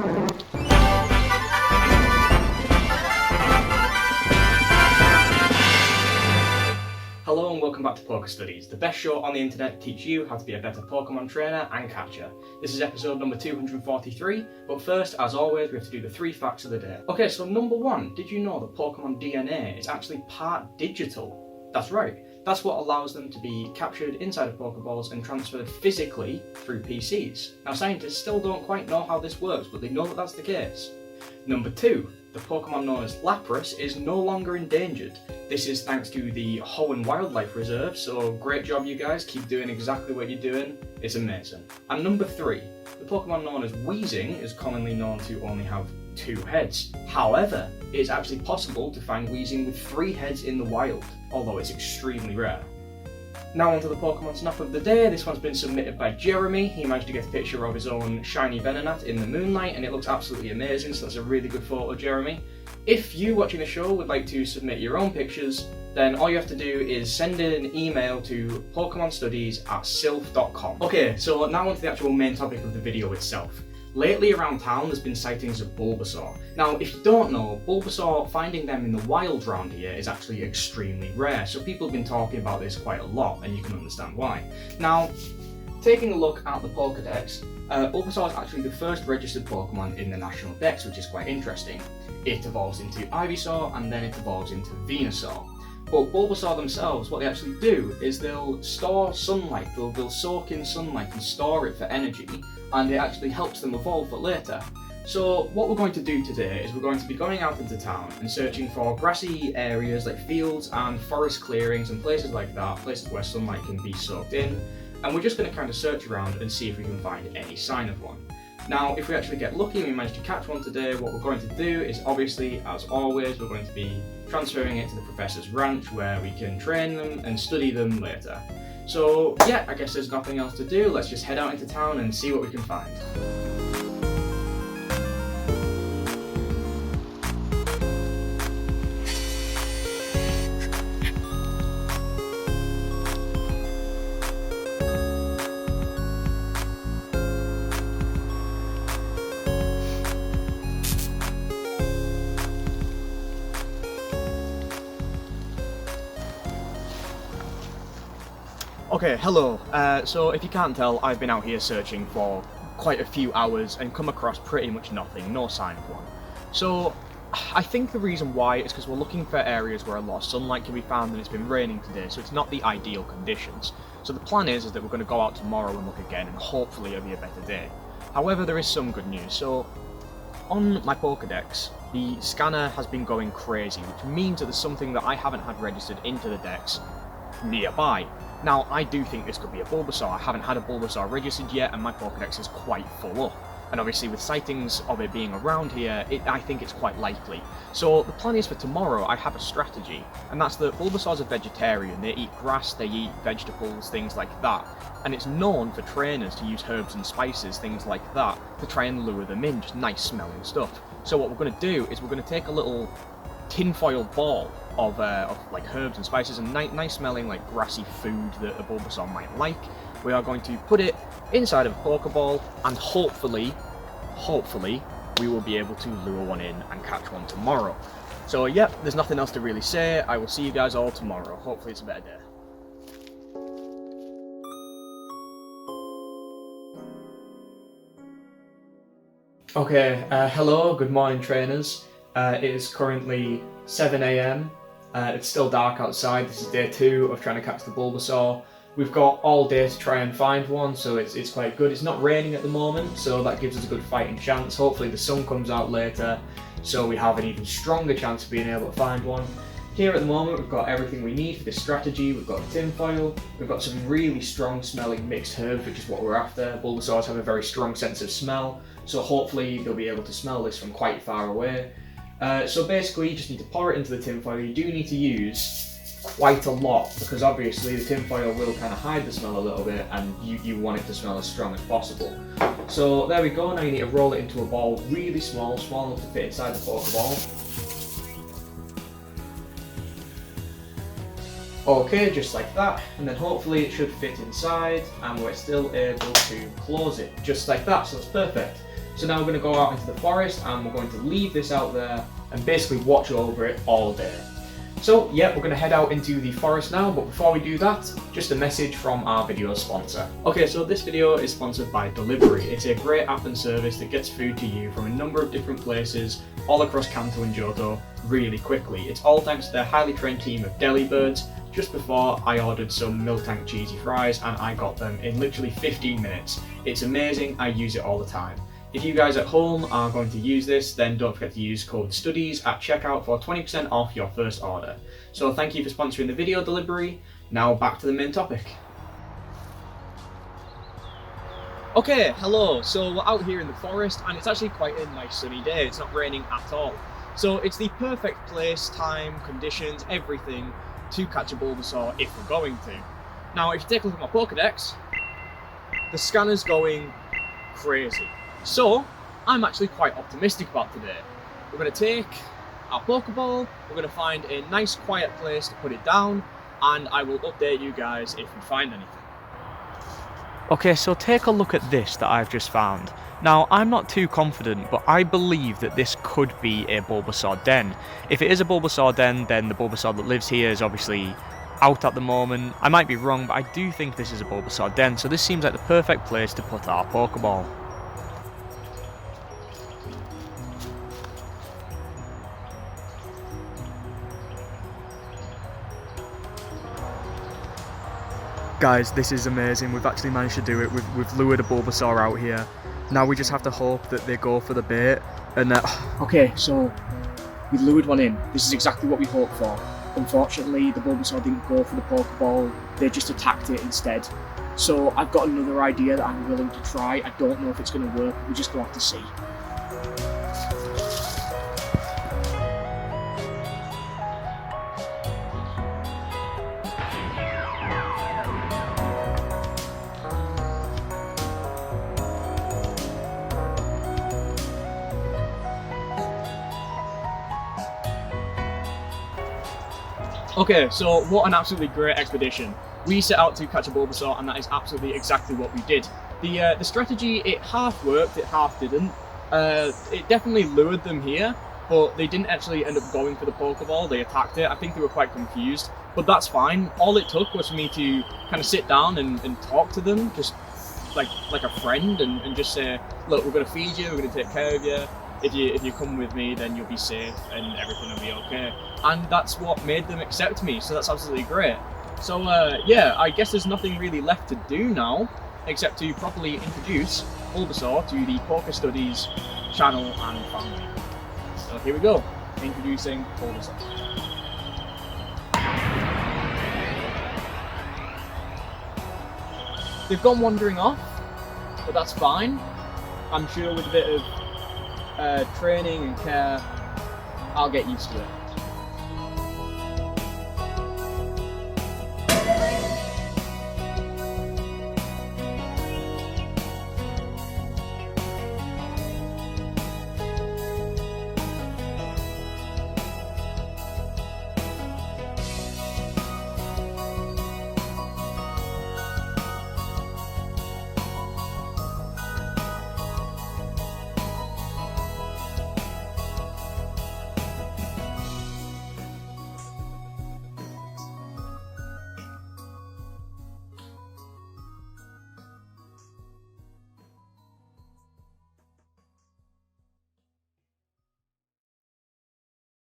Hello and welcome back to Pokéstudies, the best show on the internet to teach you how to be a better Pokemon trainer and catcher. This is episode number 243, but first, as always, we have to do the 3 facts of the day. Okay, so number 1, did you know that Pokemon DNA is actually part digital? That's right, that's what allows them to be captured inside of Pokeballs and transferred physically through PCs. Now scientists still don't quite know how this works, but they know that that's the case. Number 2, the Pokemon known as Lapras is no longer endangered. This is thanks to the Hoenn Wildlife Reserve, so great job you guys, keep doing exactly what you're doing, it's amazing. And number 3, the Pokemon known as Weezing is commonly known to only have 2 heads. However, it is actually possible to find Weezing with 3 heads in the wild, although it's extremely rare. Now onto the Pokemon Snap of the day. This one's been submitted by Jeremy. He managed to get a picture of his own shiny Venonat in the moonlight and it looks absolutely amazing, so that's a really good photo, Jeremy. If you watching the show would like to submit your own pictures, then all you have to do is send in an email to pokemonstudies@sylph.com. Okay, so now onto the actual main topic of the video itself. Lately around town there's been sightings of Bulbasaur. Now if you don't know, Bulbasaur, finding them in the wild round here is actually extremely rare, so people have been talking about this quite a lot and you can understand why. Now, taking a look at the Pokédex, Bulbasaur is actually the first registered Pokemon in the National Dex, which is quite interesting. It evolves into Ivysaur and then it evolves into Venusaur. But Bulbasaur themselves, what they actually do is they'll store sunlight, they'll soak in sunlight and store it for energy, and it actually helps them evolve for later. So what we're going to do today is we're going to be going out into town and searching for grassy areas like fields and forest clearings and places like that, places where sunlight can be soaked in, and we're just going to kind of search around and see if we can find any sign of one. Now, if we actually get lucky and we manage to catch one today, what we're going to do is obviously, as always, we're going to be transferring it to the professor's ranch where we can train them and study them later. So yeah, I guess there's nothing else to do, let's just head out into town and see what we can find. Okay, hello. So if you can't tell, I've been out here searching for quite a few hours and come across pretty much nothing, no sign of one. So I think the reason why is because we're looking for areas where a lot of sunlight can be found and it's been raining today, so it's not the ideal conditions. So the plan is that we're going to go out tomorrow and look again and hopefully it'll be a better day. However, there is some good news. So on my Pokédex, the scanner has been going crazy, which means that there's something that I haven't had registered into the Dex nearby. Now, I do think this could be a Bulbasaur. I haven't had a Bulbasaur registered yet, and my Pokédex is quite full up. And obviously, with sightings of it being around here, I think it's quite likely. So, the plan is for tomorrow, I have a strategy, and that's that Bulbasaur's a vegetarian. They eat grass, they eat vegetables, things like that. And it's known for trainers to use herbs and spices, things like that, to try and lure them in, just nice smelling stuff. So what we're going to do is we're going to take a little tinfoil ball of like herbs and spices and nice smelling like grassy food that a Bulbasaur might like. We are going to put it inside of a Pokeball and hopefully we will be able to lure one in and catch one tomorrow. So yep, there's nothing else to really say. I will see you guys all tomorrow. Hopefully it's a better day. Okay, hello, good morning trainers. It is currently 7 AM. It's still dark outside. This is day 2 of trying to catch the Bulbasaur. We've got all day to try and find one, so it's quite good. It's not raining at the moment, so that gives us a good fighting chance. Hopefully the sun comes out later, so we have an even stronger chance of being able to find one. Here at the moment we've got everything we need for this strategy. We've got the tinfoil, we've got some really strong smelling mixed herbs, which is what we're after. Bulbasaurs have a very strong sense of smell, so hopefully they'll be able to smell this from quite far away. So basically you just need to pour it into the tinfoil. You do need to use quite a lot because obviously the tinfoil will kind of hide the smell a little bit and you want it to smell as strong as possible. So there we go, now you need to roll it into a ball really small enough to fit inside the Pokeball. Okay, just like that, and then hopefully it should fit inside and we're still able to close it just like that, so it's perfect. So now we're going to go out into the forest and we're going to leave this out there and basically watch over it all day. So yeah, we're going to head out into the forest now, but before we do that, just a message from our video sponsor. Okay, so this video is sponsored by Delivery. It's a great app and service that gets food to you from a number of different places all across Kanto and Johto really quickly. It's all thanks to their highly trained team of deli birds. Just before, I ordered some milk tank cheesy fries and I got them in literally 15 minutes. It's amazing, I use it all the time. If you guys at home are going to use this, then don't forget to use code STUDIES at checkout for 20% off your first order. So thank you for sponsoring the video Delivery. Now back to the main topic. Okay, hello. So we're out here in the forest and it's actually quite a nice sunny day. It's not raining at all. So it's the perfect place, time, conditions, everything to catch a Bulbasaur if we're going to. Now if you take a look at my Pokédex, the scanner's going crazy. So, I'm actually quite optimistic about today. We're going to take our Pokeball, we're going to find a nice quiet place to put it down, and I will update you guys if we find anything. Okay, so take a look at this that I've just found. Now, I'm not too confident, but I believe that this could be a Bulbasaur den. If it is a Bulbasaur den, then the Bulbasaur that lives here is obviously out at the moment. I might be wrong, but I do think this is a Bulbasaur den, so this seems like the perfect place to put our Pokeball. Guys, this is amazing. We've actually managed to do it. We've lured a Bulbasaur out here. Now we just have to hope that they go for the bait and that... Okay, so we lured one in. This is exactly what we hoped for. Unfortunately, the Bulbasaur didn't go for the Pokeball. They just attacked it instead. So I've got another idea that I'm willing to try. I don't know if it's going to work. We're just going to have to see. Okay, so what an absolutely great expedition. We set out to catch a Bulbasaur and that is absolutely exactly what we did. The strategy, it half worked, it half didn't. It definitely lured them here, but they didn't actually end up going for the Pokeball, they attacked it. I think they were quite confused, but that's fine. All it took was for me to kind of sit down and talk to them, just like a friend, and just say, look, we're going to feed you, we're going to take care of you. If you come with me, then you'll be safe and everything will be okay. And that's what made them accept me, so that's absolutely great. So yeah, I guess there's nothing really left to do now, except to properly introduce Bulbasaur to the Pokéstudies channel and family. So here we go, introducing Bulbasaur. They've gone wandering off, but that's fine. I'm sure with a bit of training and care, I'll get used to it.